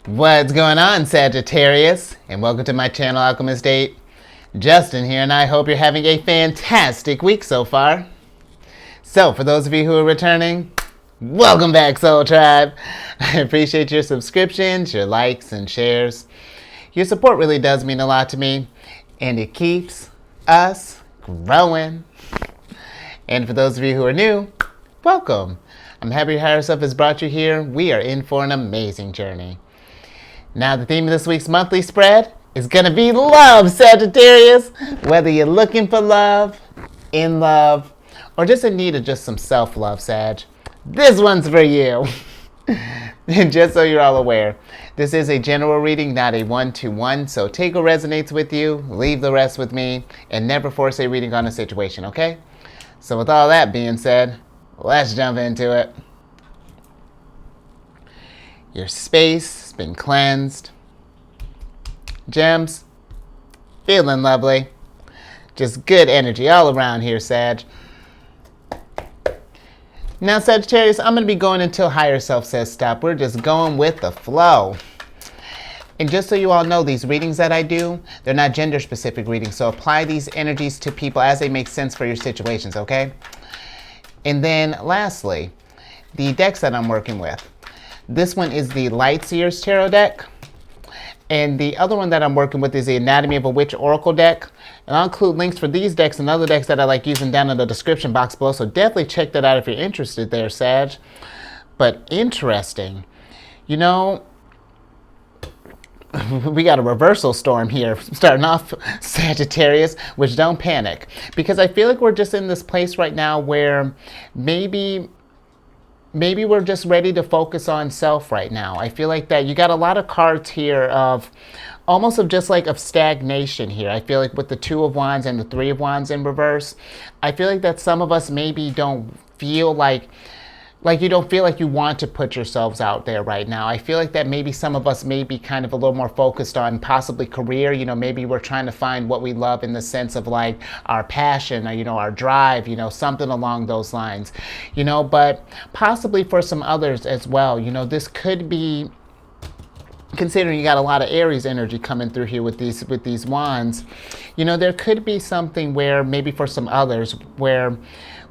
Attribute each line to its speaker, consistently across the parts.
Speaker 1: What's going on, Sagittarius? And welcome to my channel, Alchemist. Justin here, and I hope you're having a fantastic week so far. So, for those of you who are returning, welcome back, Soul Tribe. I appreciate your subscriptions, your likes, and shares. Your support really does mean a lot to me, and it keeps us growing. And for those of you who are new, welcome. I'm happy Higher Self has brought you here. We are in for an amazing journey. Now, the theme of this week's monthly spread is going to be love, Sagittarius. Whether you're looking for love, in love, or just in need of just some self-love, Sag, this one's for you. And just so you're all aware, this is a general reading, not a one-to-one, so take what resonates with you, leave the rest with me, and never force a reading on a situation, okay? So with all that being said, let's jump into it. Your space has been cleansed. Gems, feeling lovely. Just good energy all around here, Sag. Now, Sagittarius, I'm going to be going until Higher Self says stop. We're just going with the flow. And just so you all know, these readings that I do, they're not gender-specific readings, so apply these energies to people as they make sense for your situations, okay? And then, lastly, the decks that I'm working with. This one is the Lightseer's Tarot deck. And the other one that I'm working with is the Anatomy of a Witch Oracle deck. And I'll include links for these decks and other decks that I like using down in the description box below. So definitely check that out if you're interested there, Sag. But interesting. You know, we got a reversal storm here starting off, Sagittarius, which don't panic. Because I feel like we're just in this place right now where maybe we're just ready to focus on self right now. I feel like that you got a lot of cards here of almost of just like of stagnation here. I feel like with the Two of Wands and the Three of Wands in reverse, I feel like that some of us maybe don't feel like you don't feel like you want to put yourselves out there right now. I feel like that maybe some of us may be kind of a little more focused on possibly career. You know, maybe we're trying to find what we love in the sense of like our passion, or, you know, our drive, you know, something along those lines, you know, but possibly for some others as well. You know, this could be, considering you got a lot of Aries energy coming through here with these wands, you know, there could be something where maybe for some others where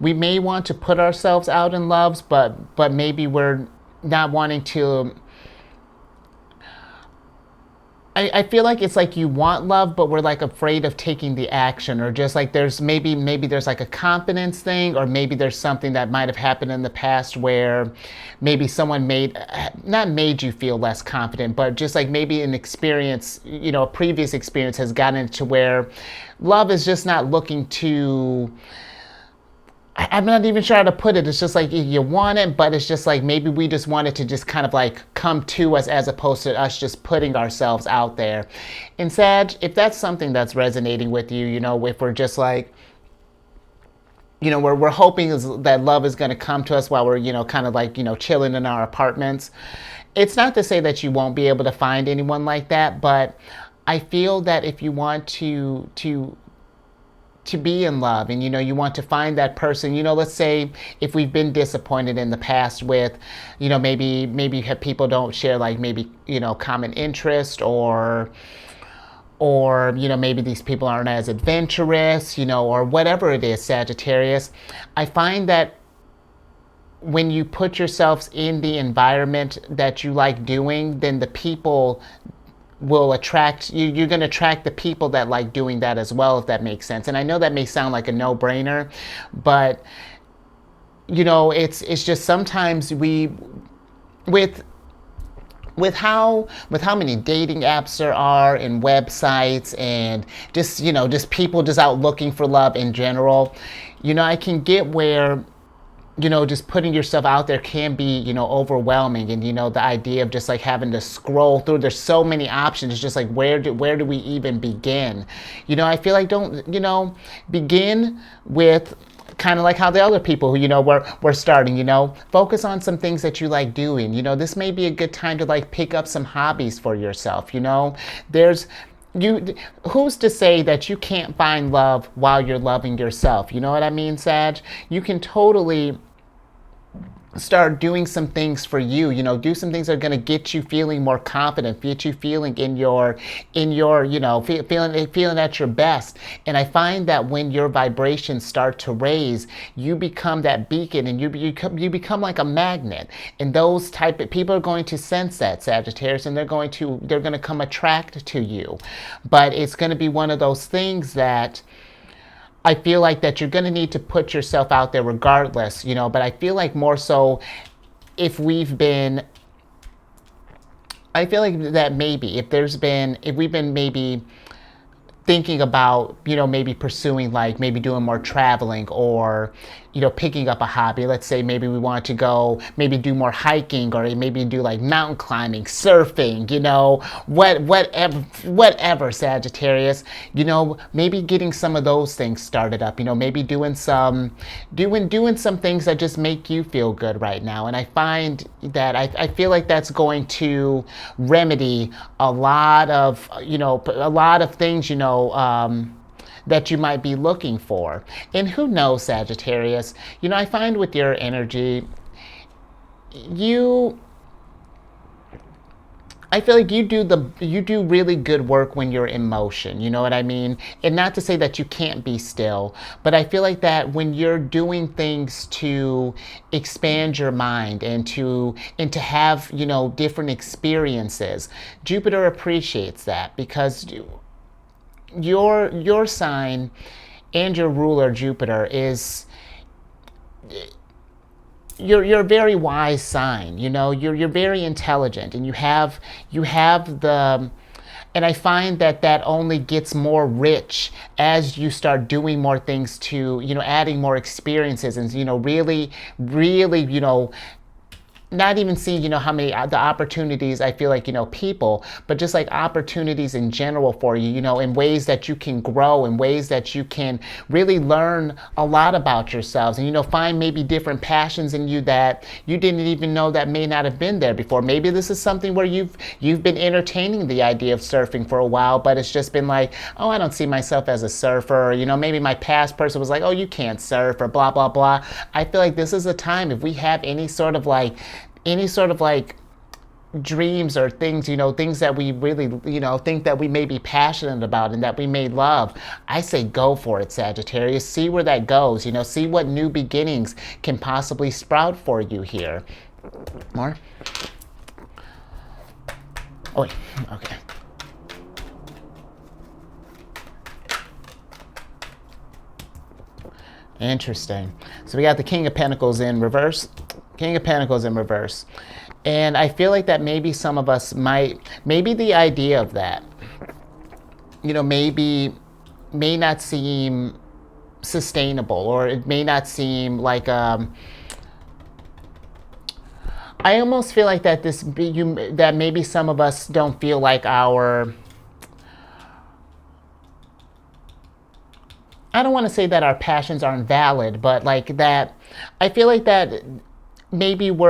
Speaker 1: we may want to put ourselves out in loves, but maybe we're not wanting to. I feel like it's like you want love, but we're like afraid of taking the action, or just like there's maybe there's like a confidence thing, or maybe there's something that might have happened in the past where maybe someone not made you feel less confident, but just like maybe an experience, you know, a previous experience has gotten to where love is just not looking to. I'm not even sure how to put it. It's just like you want it, but it's just like maybe we just want it to just kind of like come to us as opposed to us just putting ourselves out there. And Sag, if that's something that's resonating with you, you know, if we're just like, you know, we're hoping that love is going to come to us while we're, you know, kind of like, you know, chilling in our apartments. It's not to say that you won't be able to find anyone like that, but I feel that if you want to be in love, and you know, you want to find that person, you know, let's say if we've been disappointed in the past with, you know, maybe people don't share like maybe, you know, common interest, or you know, maybe these people aren't as adventurous, you know, or whatever it is, Sagittarius. I find that when you put yourselves in the environment that you like doing, then the people will attract you. You're going to attract the people that like doing that as well, if that makes sense. And I know that may sound like a no-brainer, but you know, it's just sometimes we with how many dating apps there are and websites, and just, you know, just people just out looking for love in general, you know, I can get where, you know, just putting yourself out there can be, you know, overwhelming. And, you know, the idea of just like having to scroll through, there's so many options. It's just like, where do we even begin? You know, I feel like begin with kind of like how the other people who, you know, were starting, you know, focus on some things that you like doing. You know, this may be a good time to like pick up some hobbies for yourself. You know, who's to say that you can't find love while you're loving yourself? You know what I mean, Sag? You can totally start doing some things for you, do some things that are going to get you feeling more confident, get you feeling in your feeling at your best. And I find that when your vibrations start to raise, you become that beacon, and you become like a magnet. And those type of people are going to sense that, Sagittarius, and they're going to come attract to you. But it's going to be one of those things that I feel like that you're going to need to put yourself out there regardless, but I feel like more so if we've been, I feel like that maybe if we've been maybe thinking about, maybe pursuing, like maybe doing more traveling, or, picking up a hobby. Let's say maybe we want to go, maybe do more hiking, or maybe do like mountain climbing, surfing, whatever, Sagittarius, maybe getting some of those things started up, maybe doing some things that just make you feel good right now. And I find that I feel like that's going to remedy a lot of things, that you might be looking for. And who knows, Sagittarius, I find with your energy, I feel like you do really good work when you're in motion, you know what I mean? And not to say that you can't be still, but I feel like that when you're doing things to expand your mind and to have, different experiences, Jupiter appreciates that, because your sign and your ruler Jupiter is, you're a very wise sign, you're very intelligent, and you have the, and I find that only gets more rich as you start doing more things to, adding more experiences, and really, not even seeing, how many the opportunities, I feel like, people, but just like opportunities in general for you, in ways that you can grow, in ways that you can really learn a lot about yourselves, and, find maybe different passions in you that you didn't even know that may not have been there before. Maybe this is something where you've been entertaining the idea of surfing for a while, but it's just been like, oh, I don't see myself as a surfer, or, maybe my past person was like, oh, you can't surf, or blah, blah, blah. I feel like this is a time, if we have any sort of like dreams or things, things that we really, think that we may be passionate about and that we may love, I say go for it, Sagittarius. See where that goes, see what new beginnings can possibly sprout for you here. More? Oh, wait. Okay. Interesting. So we got the King of Pentacles in reverse. King of Pentacles in reverse. And I feel like that maybe some of us maybe the idea of that, may not seem sustainable, or it may not seem like, I almost feel like that that maybe some of us don't feel like I don't want to say that our passions aren't valid, but like that, I feel like that maybe we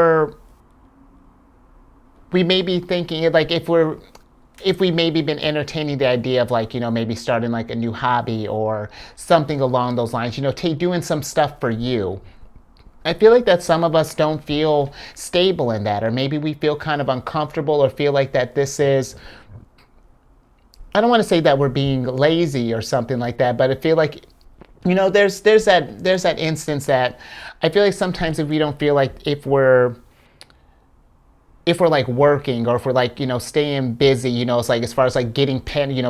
Speaker 1: may be thinking, like, if we maybe been entertaining the idea of, like, maybe starting like a new hobby or something along those lines, doing some stuff for you. I feel like that some of us don't feel stable in that, or maybe we feel kind of uncomfortable, or feel like that this is, I don't want to say that we're being lazy or something like that, but I feel like, there's that instance that I feel like sometimes if we don't feel like if we're like working, or if we're like, staying busy, it's like as far as like getting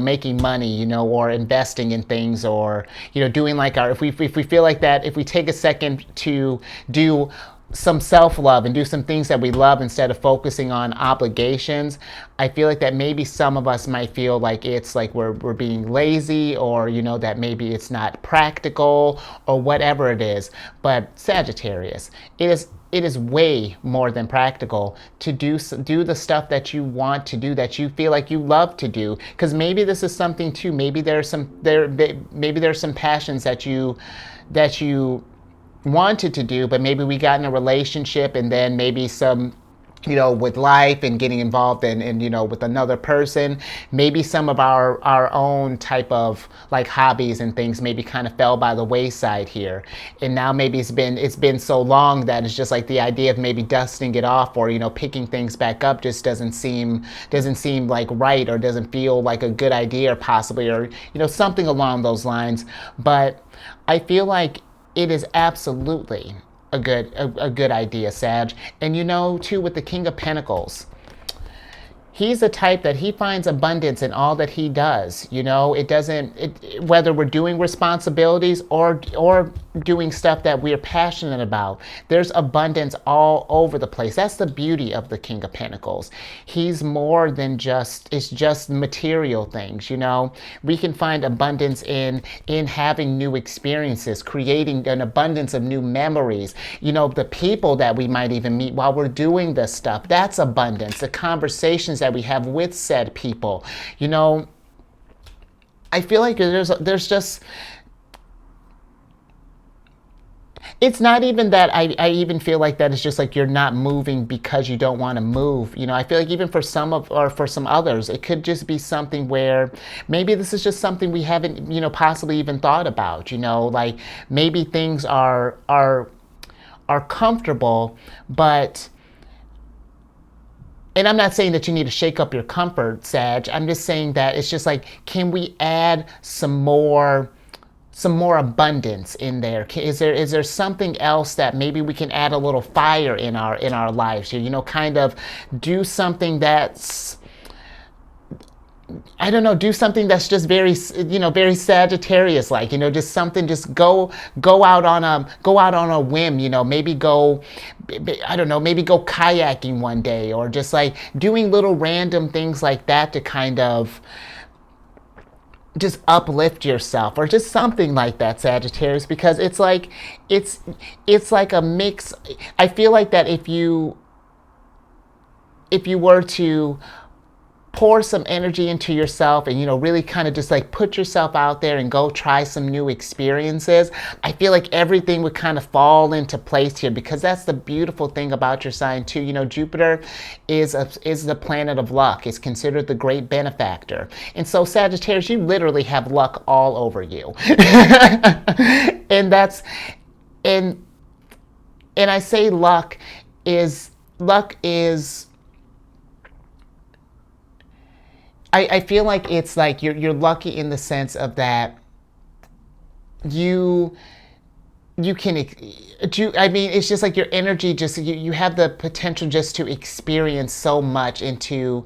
Speaker 1: making money, or investing in things, or, doing like if we feel like that, if we take a second to do some self-love and do some things that we love instead of focusing on obligations, I feel like that maybe some of us might feel like it's like we're being lazy, or that maybe it's not practical, or whatever it is. But Sagittarius, it is way more than practical to do the stuff that you want to do, that you feel like you love to do, because maybe this is something too, maybe there's some passions that you wanted to do, but maybe we got in a relationship, and then maybe some with life and getting involved in with another person. Maybe some of our own type of like hobbies and things maybe kind of fell by the wayside here. And now maybe it's been so long that it's just like the idea of maybe dusting it off or, picking things back up just doesn't seem like right, or doesn't feel like a good idea, or possibly, or, something along those lines. But I feel like it is absolutely a good idea, Sag. And too, with the King of Pentacles, he's a type that he finds abundance in all that he does. It doesn't, whether we're doing responsibilities or doing stuff that we're passionate about, there's abundance all over the place. That's the beauty of the King of Pentacles. He's more than it's just material things. We can find abundance in having new experiences, creating an abundance of new memories. The people that we might even meet while we're doing this stuff, that's abundance. The conversations that we have with said people. I feel like there's just, it's not even that I even feel like that it's just like you're not moving because you don't want to move. I feel like even for some others, it could just be something where maybe this is just something we haven't, possibly even thought about. Like maybe things are comfortable, but, and I'm not saying that you need to shake up your comfort, Sag. I'm just saying that it's just like, can we add some more abundance in there? Is there something else that maybe we can add a little fire in our lives here? Kind of do something that's, I don't know, do something that's just very, very Sagittarius like, just something, just go out on a whim, maybe go, I don't know, maybe go kayaking one day, or just like doing little random things like that to kind of just uplift yourself, or just something like that, Sagittarius, because it's like a mix. I feel like that if you were to pour some energy into yourself and, really kind of just like put yourself out there and go try some new experiences, I feel like everything would kind of fall into place here, because that's the beautiful thing about your sign too. Jupiter is the planet of luck. It's considered the great benefactor. And so Sagittarius, you literally have luck all over you. and that's, and I say luck is, I feel like it's like you're lucky in the sense of that you can, I mean, it's just like your energy, just you have the potential just to experience so much into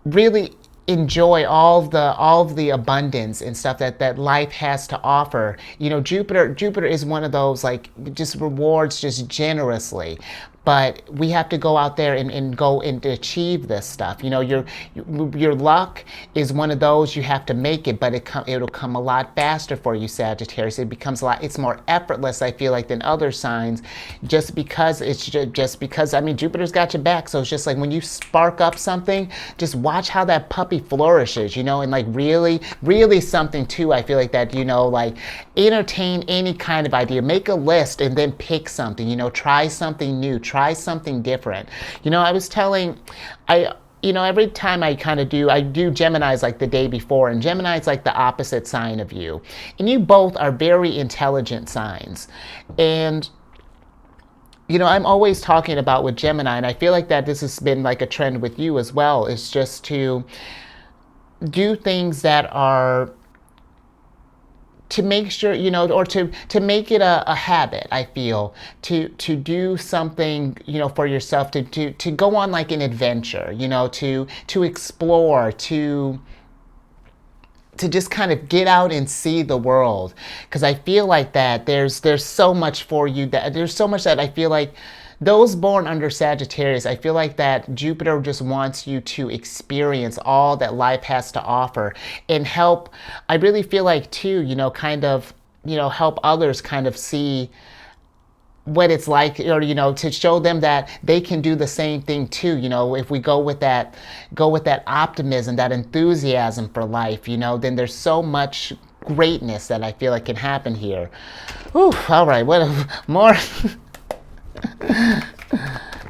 Speaker 1: really enjoy all of the abundance and stuff that life has to offer. Jupiter is one of those, like, just rewards just generously. But we have to go out there and go and achieve this stuff. Your luck is one of those, you have to make it, but it'll come a lot faster for you, Sagittarius. It becomes it's more effortless, I feel like, than other signs, just because I mean, Jupiter's got your back. So it's just like when you spark up something, just watch how that puppy flourishes, and like really, really something too. I feel like that, like entertain any kind of idea, make a list and then pick something, try something new, try something different. I was telling, every time I do Gemini's like the day before, and Gemini's like the opposite sign of you. And you both are very intelligent signs. And, I'm always talking about with Gemini, and I feel like that this has been like a trend with you as well, is just to do things that are, to make sure, or to make it a habit, I feel, to do something, for yourself, to go on like an adventure, to explore, to just kind of get out and see the world. Because I feel like that there's so much for you, that there's so much that I feel like those born under Sagittarius, I feel like that Jupiter just wants you to experience all that life has to offer and help. I really feel like too, kind of, help others kind of see what it's like, or, to show them that they can do the same thing too. If we go with that optimism, that enthusiasm for life, then there's so much greatness that I feel like can happen here. Ooh, all right, what more?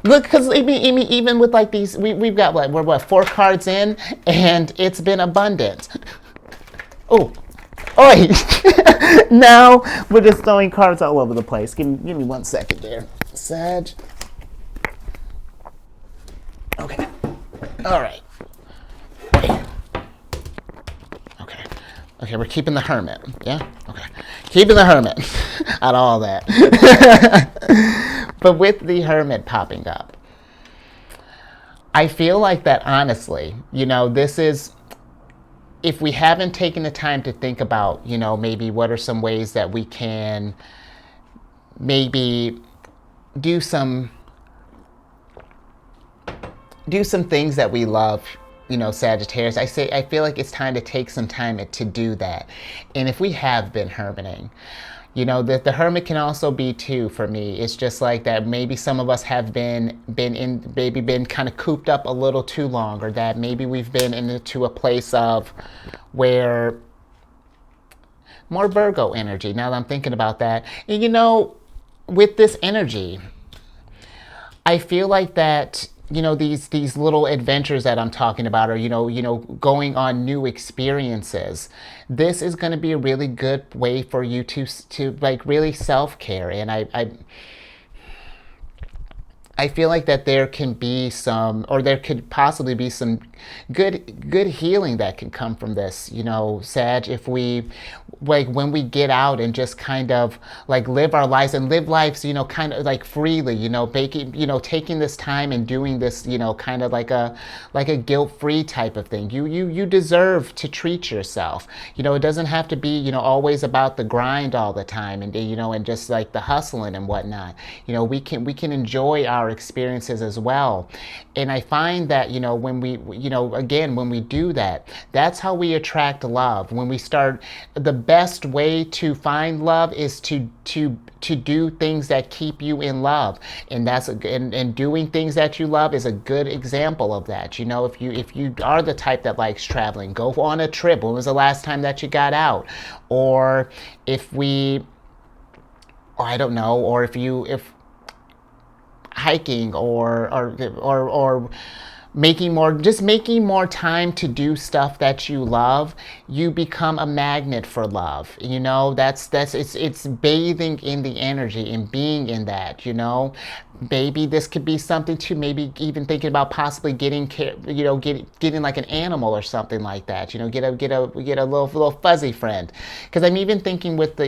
Speaker 1: Look, because even with like these, we've got what, we're what, 4 cards in, and it's been abundant. Oh, oi! Now we're just throwing cards all over the place. Give me 1 second there, Sag. Okay. All right. Okay. Okay, we're keeping the Hermit. Yeah? Okay. Keeping the Hermit out of all that. But with the Hermit popping up, I feel like that honestly, this is, if we haven't taken the time to think about, maybe what are some ways that we can maybe do some things that we love, Sagittarius. I feel like it's time to take some time to do that. And if we have been hermiting, the Hermit can also be too for me. It's just like that maybe some of us have been kind of cooped up a little too long, or that maybe we've been into a place of where more Virgo energy, now that I'm thinking about that. And with this energy, I feel like that, these little adventures that I'm talking about, or going on new experiences, this is going to be a really good way for you to like really self-care. And I feel like that there can be some, or there could possibly be some good healing that can come from this, Sag, if we, like, when we get out and just kind of like live our lives and live lives, kind of like freely, taking this time and doing this, kind of like a guilt-free type of thing. You deserve to treat yourself. It doesn't have to be, always about the grind all the time, and and just like the hustling and whatnot. We can enjoy our experiences as well. And I find that, when we, again, when we do that, that's how we attract love. When we start, the best way to find love is to do things that keep you in love. And and doing things that you love is a good example of that. If you are the type that likes traveling, go on a trip. When was the last time that you got out? Or I don't know, or if hiking or making more time to do stuff that you love, you become a magnet for love. It's bathing in the energy and being in that. Maybe this could be something to maybe even thinking about possibly getting like an animal or something like that. Get a little fuzzy friend. Because I'm even thinking with the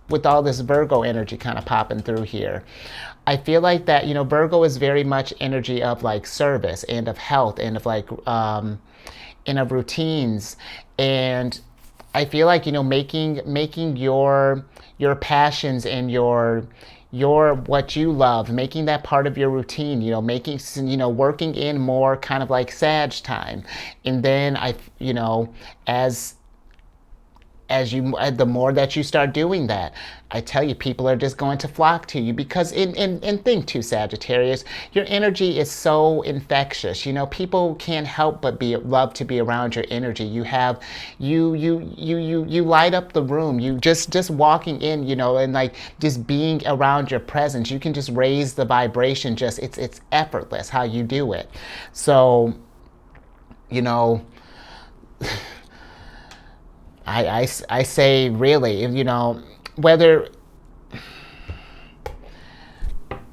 Speaker 1: with all this Virgo energy kind of popping through here, I feel like that, Virgo is very much energy of like service and of health and of like, and of routines. And I feel like, making your passions and your what you love, making that part of your routine, working in more kind of like Sag time. And then the more that you start doing that, I tell you, people are just going to flock to you. Because and think too, Sagittarius, your energy is so infectious. People can't help but love to be around your energy. You light up the room. You just walking in, and like just being around your presence, you can just raise the vibration. It's effortless how you do it. So, I say really, whether,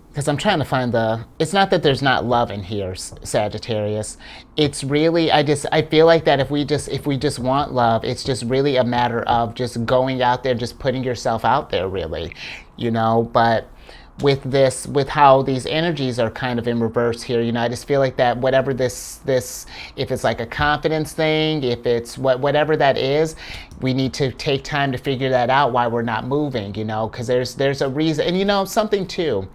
Speaker 1: because I'm trying to find it's not that there's not love in here, Sagittarius. It's really, I feel like that if we just want love, it's just really a matter of just going out there, just putting yourself out there, really, but with how these energies are kind of in reverse here, I just feel like that whatever this if it's like a confidence thing, if it's whatever that is, we need to take time to figure that out, why we're not moving, because there's a reason. And something too,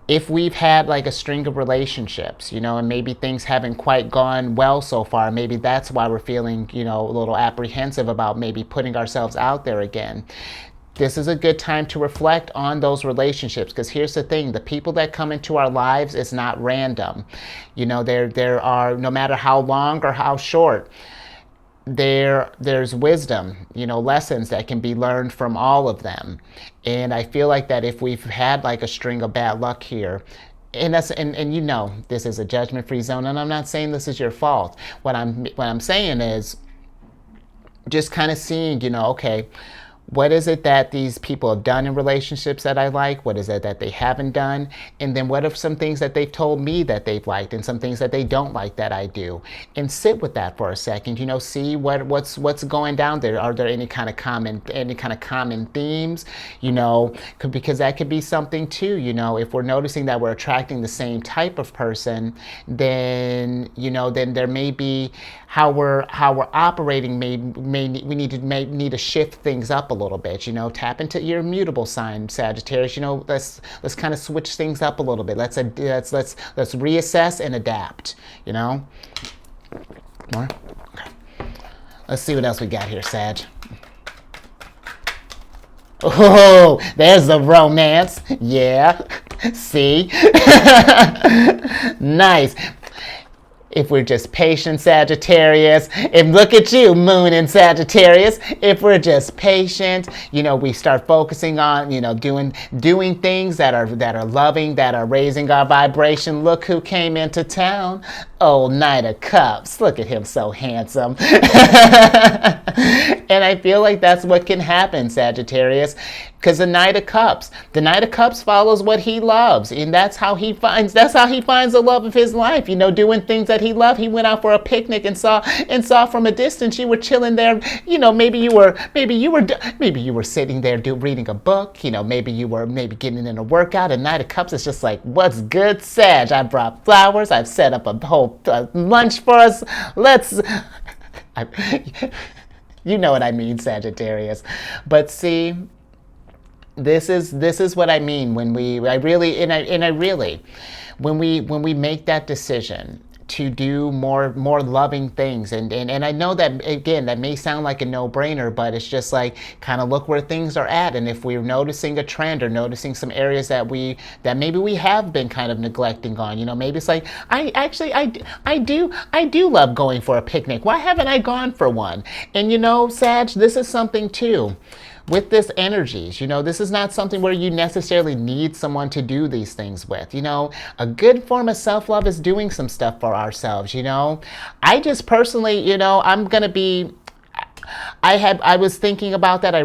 Speaker 1: if we've had like a string of relationships, and maybe things haven't quite gone well so far, maybe that's why we're feeling, a little apprehensive about maybe putting ourselves out there again. This is a good time to reflect on those relationships, because here's the thing, the people that come into our lives is not random. There are, no matter how long or how short, there's wisdom, lessons that can be learned from all of them. And I feel like that if we've had like a string of bad luck here, and that's and this is a judgment-free zone, and I'm not saying this is your fault. What I'm saying is just kind of seeing, okay, what is it that these people have done in relationships that I like? What is it that they haven't done? And then what are some things that they've told me that they've liked, and some things that they don't like that I do? And sit with that for a second. See what's going down there. Are there any kind of common themes? Because that could be something too. If we're noticing that we're attracting the same type of person, then then there may be how we're operating. We need to shift things up a little bit. Tap into your immutable sign, Sagittarius. Let's kind of switch things up a little bit. Let's reassess and adapt. More. Okay. Let's see what else we got here, Sag. Oh, there's the romance. Yeah. See? Nice. If we're just patient, Sagittarius, and look at you, Moon in Sagittarius. If we're just patient, we start focusing on, doing things that are loving, that are raising our vibration. Look who came into town. Oh, Knight of Cups. Look at him, so handsome. And I feel like that's what can happen, Sagittarius, because the Knight of Cups follows what he loves, and that's how he finds the love of his life. Doing things that he loved. He went out for a picnic and saw from a distance you were chilling there. Maybe you were sitting there reading a book. Maybe you were getting in a workout. And Knight of Cups is just like, what's good, Sag? I brought flowers. I've set up a whole lunch for us. You know what I mean, Sagittarius. But see, this is what I mean when we make that decision to do more loving things. And I know that, again, that may sound like a no-brainer, but it's just like, kind of look where things are at. And if we're noticing a trend or noticing some areas that maybe we have been kind of neglecting on, maybe it's like, I do love going for a picnic. Why haven't I gone for one? And Sag, this is something too. With this energies, this is not something where you necessarily need someone to do these things with. A good form of self-love is doing some stuff for ourselves. I just personally, I'm gonna be. I was thinking about that.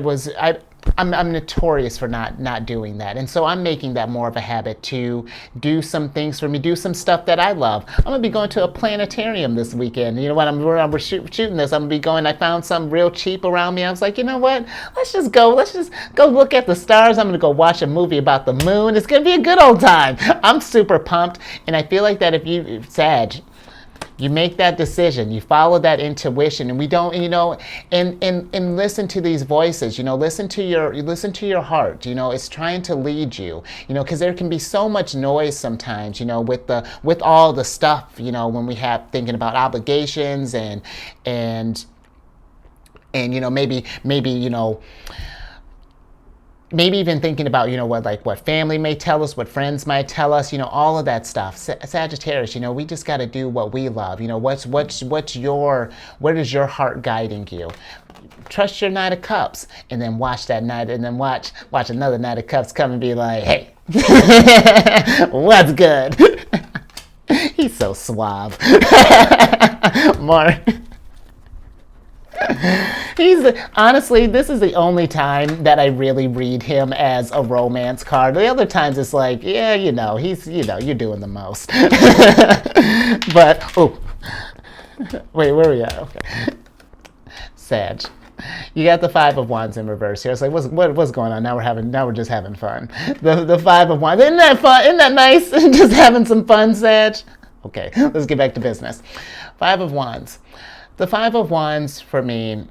Speaker 1: I'm notorious for not doing that, and so I'm making that more of a habit to do some things for me, do some stuff that I love. I'm gonna be going to a planetarium this weekend. When we're shooting this, I'm gonna be going. I found some real cheap around me. I was like, you know what? Let's just go look at the stars. I'm gonna go watch a movie about the moon. It's gonna be a good old time. I'm super pumped, and I feel like that if Sag, you make that decision, you follow that intuition, and we don't, and listen to these voices, listen to your heart, it's trying to lead you, because there can be so much noise sometimes, with all the stuff, when we have thinking about obligations and maybe even thinking about, what family may tell us, what friends might tell us, all of that stuff. Sagittarius, we just got to do what we love. Where is your heart guiding you? Trust your Knight of Cups, and then watch that night, and then watch another Knight of Cups come and be like, hey, what's good? He's so suave. More. Honestly, this is the only time that I really read him as a romance card. The other times it's like, yeah, he's, you're doing the most. But, wait, where are we at? Okay. Sag. You got the Five of Wands in reverse here. It's like, what's going on? Now we're just having fun. The Five of Wands. Isn't that fun? Isn't that nice? Just having some fun, Sag? Okay, let's get back to business. Five of Wands. The Five of Wands for me,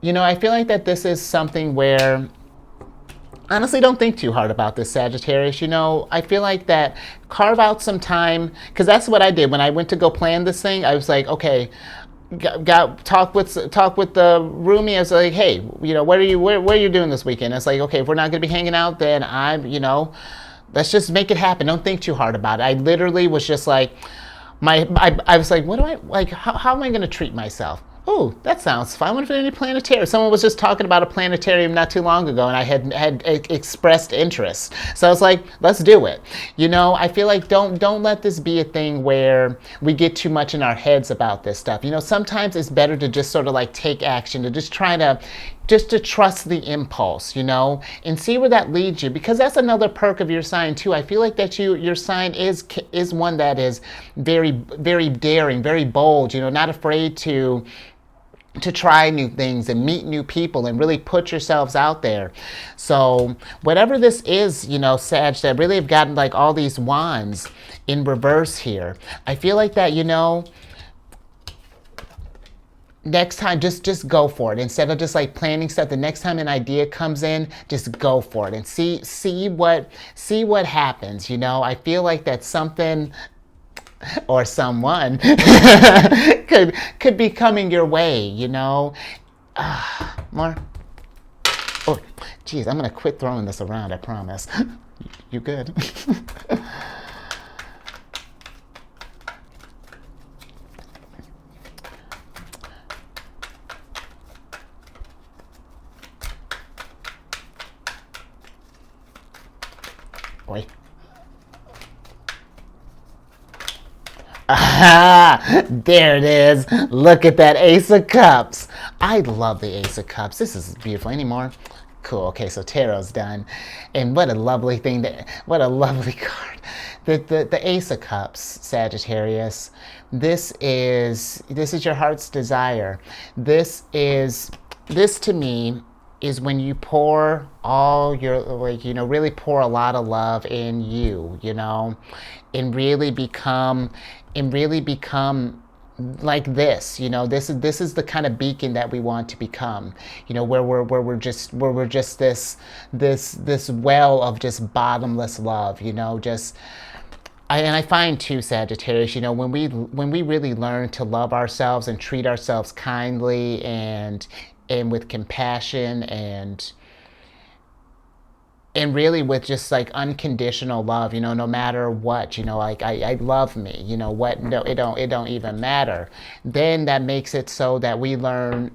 Speaker 1: I feel like that this is something where, honestly, don't think too hard about this, Sagittarius. I feel like that carve out some time, because that's what I did when I went to go plan this thing. I was like, okay, talk with the roomie. I was like, hey, what are you doing this weekend? It's like, okay, if we're not going to be hanging out, then let's just make it happen. Don't think too hard about it. I literally was just like, I was like, what do I, like, how am I going to treat myself? Oh, that sounds fun. I wonder if there's any planetarium. Someone was just talking about a planetarium not too long ago, and I had expressed interest. So I was like, let's do it. I feel like don't let this be a thing where we get too much in our heads about this stuff. Sometimes it's better to just sort of like take action, to just try to just to trust the impulse, and see where that leads you. Because that's another perk of your sign too. I feel like that your sign is one that is very, very daring, very bold. Not afraid to try new things and meet new people and really put yourselves out there. So whatever this is, Sag, that really have gotten like all these wands in reverse here. I feel like that, next time just go for it. Instead of just like planning stuff, the next time an idea comes in, just go for it and see what happens. I feel like that's something or someone could be coming your way, more. Oh, geez, I'm gonna quit throwing this around, I promise. You good? Boy. Ah, there it is. Look at that Ace of Cups. I love the Ace of Cups. This is beautiful. Any more? Cool. Okay, so tarot's done. And what a lovely thing. What a lovely card. The Ace of Cups, Sagittarius. This is your heart's desire. This to me is when you pour all your, really pour a lot of love in you, and really become like this. This is the kind of beacon that we want to become, where we're just this well of just bottomless love, and I find too, Sagittarius, when we really learn to love ourselves and treat ourselves kindly and with compassion and really with just like unconditional love, no matter what, like I love me, what, no, it don't even matter. Then that makes it so that we learn,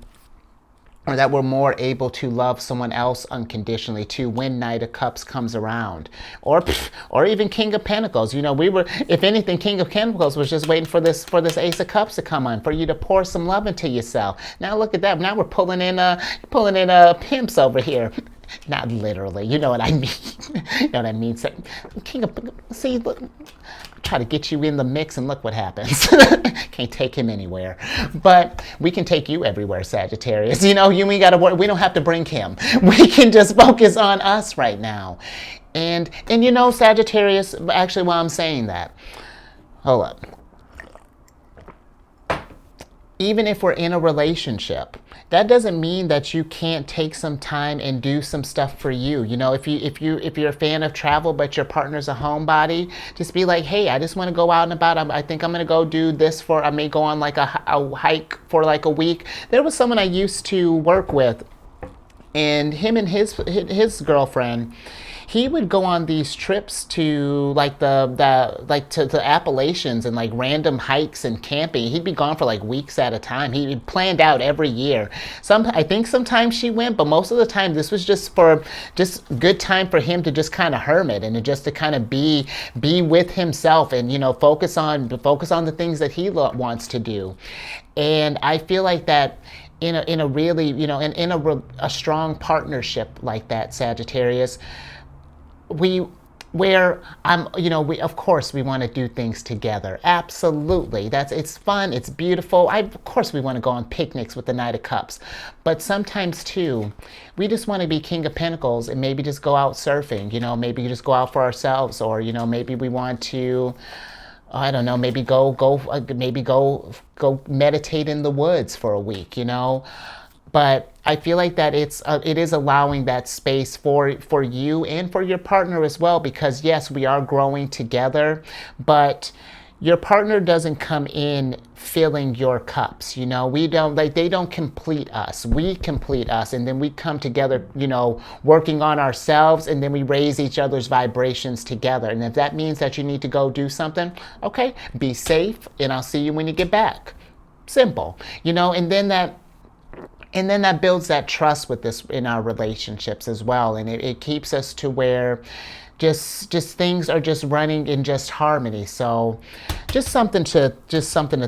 Speaker 1: or that we're more able to love someone else unconditionally too when Knight of Cups comes around, or even King of Pentacles. We were, if anything, King of Pentacles was just waiting for this Ace of Cups to come on, for you to pour some love into yourself. Now look at that. Now we're pulling in pimps over here. Not literally, you know what I mean. You know what I mean. So, King of, see, look, try to get you in the mix, and look what happens. Can't take him anywhere, but we can take you everywhere, Sagittarius. You ain't got to worry. We don't have to bring him. We can just focus on us right now. And Sagittarius. Actually, while I'm saying that, hold up. Even if we're in a relationship, that doesn't mean that you can't take some time and do some stuff for you. If you're a fan of travel but your partner's a homebody, just be like, hey, I just want to go out and about. I think I'm gonna go do this I may go on like a hike for like a week. There was someone I used to work with, and him and his girlfriend, he would go on these trips to like to the Appalachians and like random hikes and camping. He'd be gone for like weeks at a time. He planned out every year. I think sometimes she went, but most of the time this was just good time for him to just kind of hermit and just to kind of be with himself and focus on the things that he wants to do. And I feel like that in a really in a strong partnership like that, Sagittarius, we of course we want to do things together. Absolutely. It's fun, it's beautiful. Of course we want to go on picnics with the Knight of Cups. But sometimes too, we just want to be King of Pentacles and maybe just go out surfing, maybe just go out for ourselves, or maybe we want to, I don't know, maybe go meditate in the woods for a week, But I feel like that it is allowing that space for you and for your partner as well, because yes, we are growing together, but your partner doesn't come in filling your cups. They don't complete us. We complete us, and then we come together, working on ourselves, and then we raise each other's vibrations together. And if that means that you need to go do something, okay, be safe, and I'll see you when you get back. Simple, and then that builds that trust with this in our relationships as well, and it keeps us to where just things are just running in just harmony. So just something to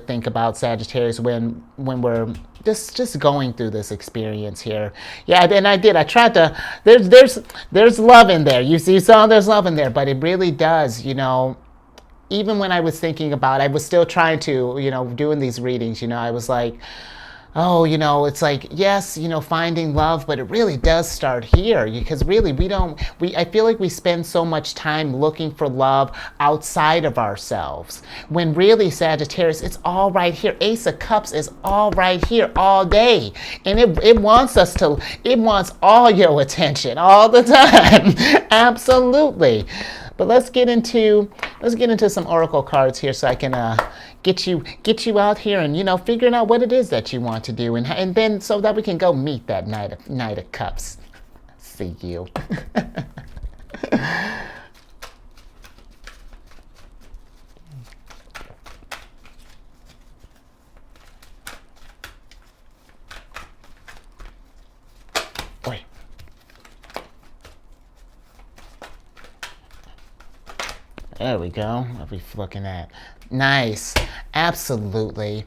Speaker 1: think about, Sagittarius, when we're just going through this experience here. Yeah, and I tried to, there's love in there. You saw there's love in there, but it really does, even when I was thinking about, I was still trying to, doing these readings, I was like, oh, it's like, yes, finding love, but it really does start here, because really I feel like we spend so much time looking for love outside of ourselves, when really, Sagittarius, it's all right here. Ace of Cups is all right here all day, and it wants all your attention all the time. Absolutely. But let's get into some oracle cards here, so I can get you out here and figuring out what it is that you want to do, and then so that we can go meet that Knight of Cups. See you. Boy. There we go. What are we looking at? Nice. Absolutely.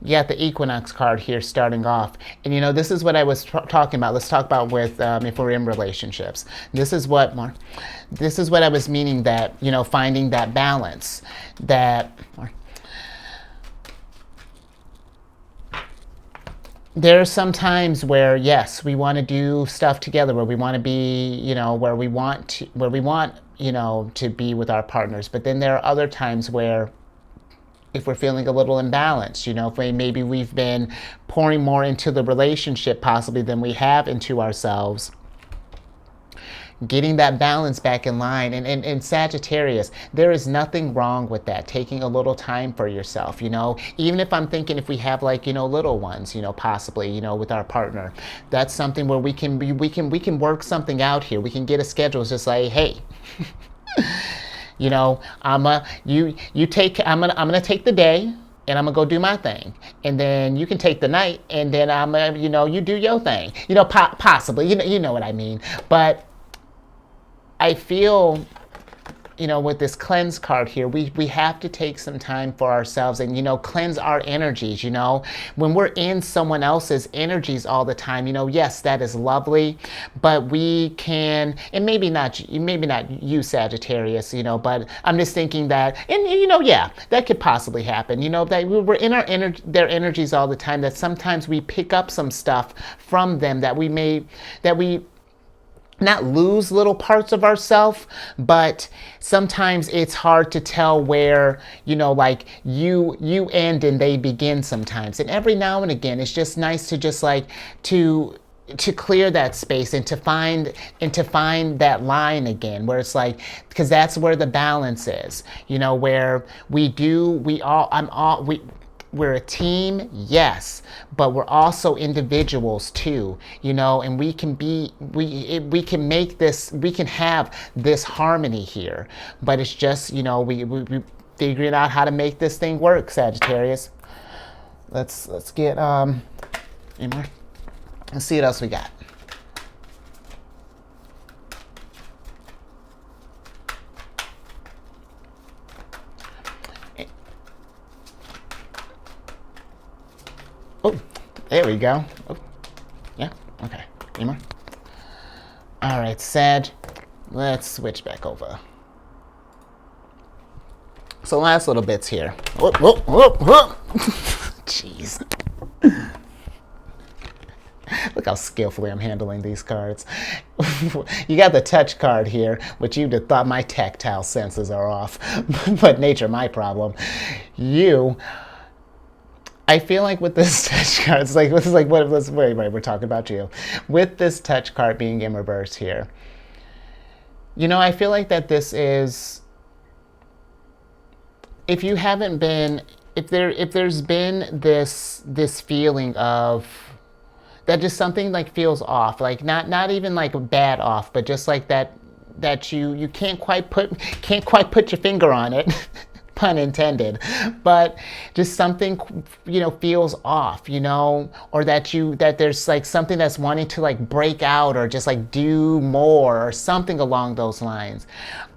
Speaker 1: You got the Equinox card here starting off. And this is what I was talking about. Let's talk about with if we're in relationships. This is what I was meaning, that, finding that balance. That there are some times where, yes, we want to do stuff together, where we want to be, where we want to be with our partners. But then there are other times where, if we're feeling a little imbalanced, if maybe we've been pouring more into the relationship possibly than we have into ourselves, getting that balance back in line. And Sagittarius, there is nothing wrong with that, taking a little time for yourself, even if I'm thinking, if we have little ones, possibly, with our partner, that's something where we can work something out here. We can get a schedule. It's just like, hey, I'm gonna take the day, and I'm gonna go do my thing, and then you can take the night, and then I'm gonna, you do your thing, possibly, you know what I mean. But I feel, with this cleanse card here, we have to take some time for ourselves and, cleanse our energies, When we're in someone else's energies all the time, yes, that is lovely, but we can, and maybe not you, Sagittarius, but I'm just thinking that, and, yeah, that could possibly happen, that we're in their energies all the time, that sometimes we pick up some stuff from them that we not lose little parts of ourselves, but sometimes it's hard to tell where, like you end and they begin sometimes. And every now and again, it's just nice to just like to clear that space and to find that line again, where it's like, because that's where the balance is, where we're a team, yes, but we're also individuals too, and we can have this harmony here. But it's just, we figuring out how to make this thing work, Sagittarius. Let's get any more. Let's see what else we got. Oh, there we go. Oh, yeah, okay. Any more? All right, Sag, let's switch back over. So last little bits here. Whoop, whoop, whoop, whoop. Jeez. Look how skillfully I'm handling these cards. You got the touch card here, which you'd have thought my tactile senses are off, but nature my problem. I feel like with this touch card, this is like what we're talking about you. With this touch card being in reverse here, I feel like that this is, if there's been this feeling of that, just something like feels off, like not even like bad off, but just like that you can't quite put your finger on it. pun intended, but just something, feels off, or that there's like something that's wanting to like break out or just like do more or something along those lines.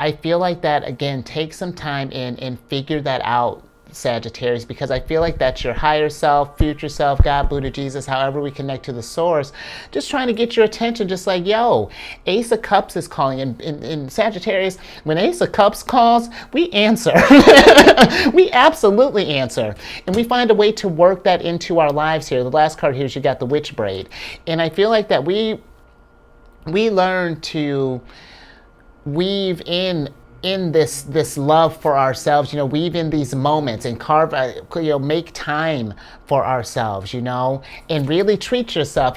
Speaker 1: I feel like that, again, take some time and figure that out, Sagittarius, because I feel like that's your higher self, future self, God, Buddha, Jesus, however we connect to the source, just trying to get your attention, just like, yo, Ace of Cups is calling. In Sagittarius, when Ace of Cups calls, we answer. We absolutely answer. And we find a way to work that into our lives here. The last card here is you got the witch braid. And I feel like that we learn to weave in this love for ourselves, weave in these moments and carve, make time for ourselves, and really treat yourself,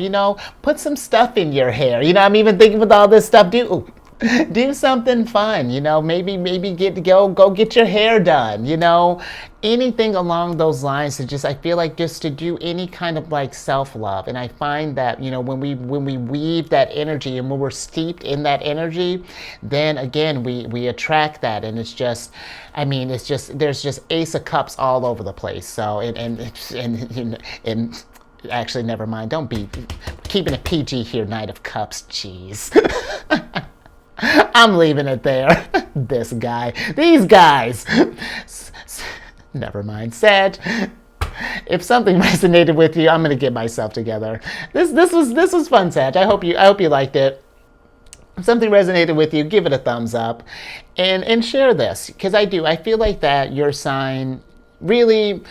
Speaker 1: put some stuff in your hair. I'm even thinking with all this stuff, do something fun, maybe go get your hair done, anything along those lines to just, I feel like just to do any kind of like self-love. And I find that, when we weave that energy and when we're steeped in that energy, then again, we attract that. And it's just, there's just Ace of Cups all over the place. So, and actually, never mind. Don't be keeping it PG here, Knight of Cups, jeez. I'm leaving it there. This guy, these guys. Never mind, Sag. If something resonated with you, I'm gonna get myself together. This was fun, Sag. I hope you liked it. If something resonated with you, give it a thumbs up, and share this, because I feel like that your sign really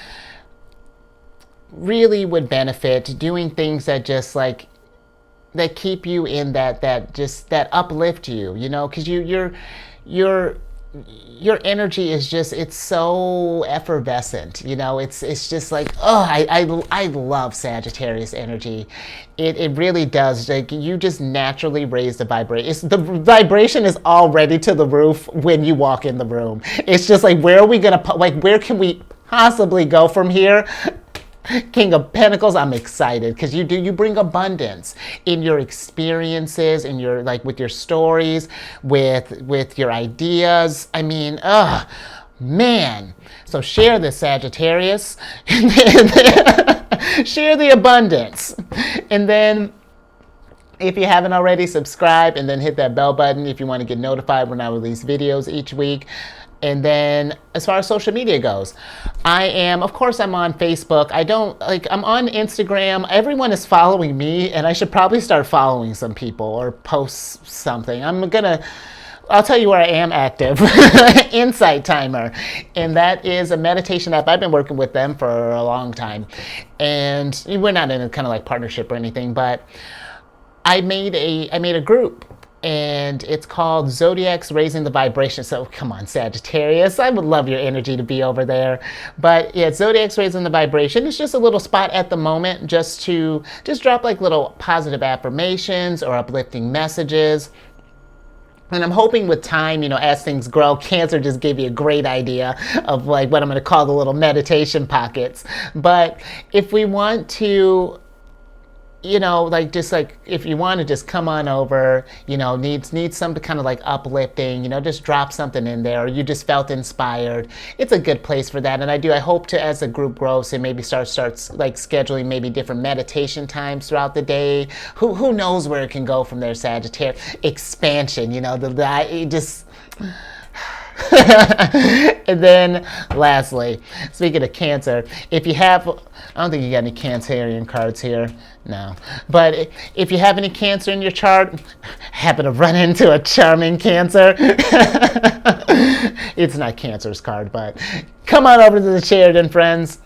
Speaker 1: would benefit doing things that just like that keep you in that uplift you, because your energy is just, it's so effervescent, it's just like, oh, I love Sagittarius energy. It really does. Like, you just naturally raise the vibration. The vibration is already to the roof when you walk in the room. It's just like, where can we possibly go from here? King of Pentacles, I'm excited because you bring abundance in your experiences, in your, like, with your stories, with your ideas. Man. So share this, Sagittarius. Share the abundance. And then, if you haven't already, subscribe and then hit that bell button if you want to get notified when I release videos each week. And then, as far as social media goes, of course, I'm on Facebook. I'm on Instagram. Everyone is following me, and I should probably start following some people or post something. I'll tell you where I am active. Insight Timer. And that is a meditation app. I've been working with them for a long time. And we're not in a kind of like partnership or anything, but I made a group. And it's called Zodiac's Raising the Vibration. So come on, Sagittarius. I would love your energy to be over there. But yeah, Zodiac's Raising the Vibration. It's just a little spot at the moment just to drop like little positive affirmations or uplifting messages. And I'm hoping with time, as things grow, Cancer just gave you a great idea of like what I'm going to call the little meditation pockets. But if we want to, if you want to just come on over, needs some kind of like uplifting, just drop something in there, or you just felt inspired, it's a good place for that. And I hope to, as the group grows, and maybe starts like scheduling maybe different meditation times throughout the day. Who knows where it can go from there, Sagittarius. Expansion, just... And then lastly, speaking of Cancer, if you have, I don't think you got any Cancerian cards here, no, but if you have any Cancer in your chart, happen to run into a charming Cancer, it's not Cancer's card, but come on over to the Sheridan, friends.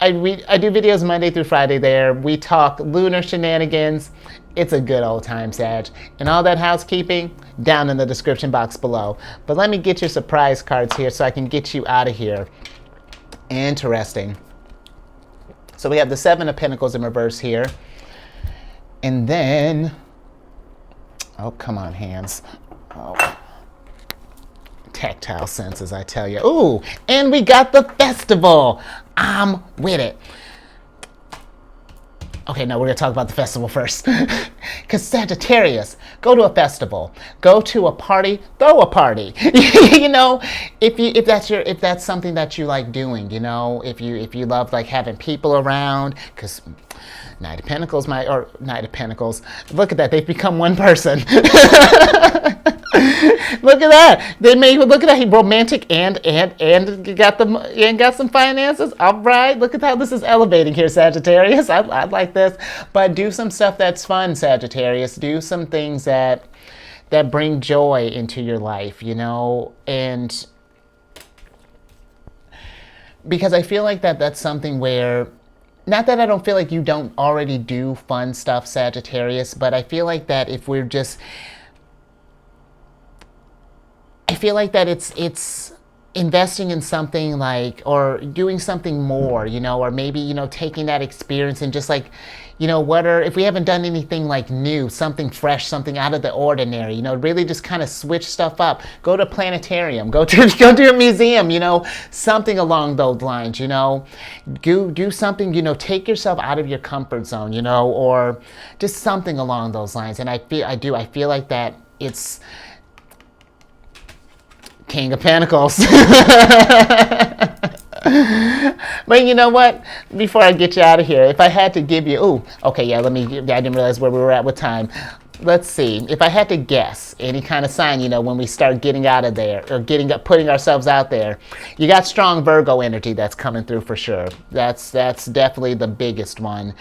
Speaker 1: I do videos Monday through Friday there. We talk lunar shenanigans. It's a good old time, Sag. And all that housekeeping, down in the description box below. But let me get your surprise cards here so I can get you out of here. Interesting. So we have the Seven of Pentacles in reverse here. And then, oh, come on, hands. Oh. Tactile senses, I tell you. Ooh, and we got the festival. I'm with it. Okay, no, we're going to talk about the festival first. Because Sagittarius, go to a festival, go to a party, throw a party. You know, if that's something that you like doing, you know, if you love like having people around, because Knight of Pentacles, look at that, they've become one person. Look at that. Look at that. He romantic and got some finances. All right. Look at how this is elevating here, Sagittarius. I like this. But do some stuff that's fun, Sagittarius. Do some things that bring joy into your life, you know, and because I feel like that's something where, not that I don't feel like you don't already do fun stuff, Sagittarius, but I feel like that if we're just, I feel like that it's investing in something like, or doing something more, you know, or maybe, you know, taking that experience and just like, you know, if we haven't done anything like new, something fresh, something out of the ordinary, you know, really just kind of switch stuff up. Go to a planetarium, go to a museum, you know, something along those lines, you know. Do something, you know, take yourself out of your comfort zone, you know, or just something along those lines. And I feel like that it's King of Pentacles. But you know what? Before I get you out of here, if I had to give you, I didn't realize where we were at with time. Let's see. If I had to guess any kind of sign, you know, when we start getting out of there or putting ourselves out there, you got strong Virgo energy that's coming through for sure. That's definitely the biggest one.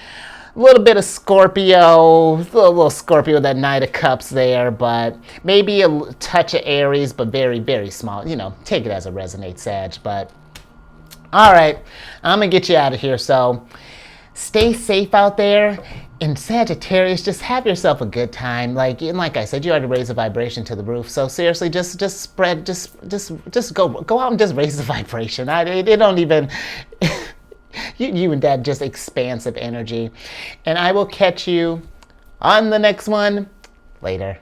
Speaker 1: A little bit of Scorpio, a little Scorpio, that Knight of Cups there, but maybe a touch of Aries, but very, very small. You know, take it as it resonates, Sag. But all right, I'm gonna get you out of here. So stay safe out there. And Sagittarius, just have yourself a good time. Like I said, you already raised the vibration to the roof. So seriously, just go out and just raise the vibration. It don't even. You and that just expansive energy. And I will catch you on the next one later.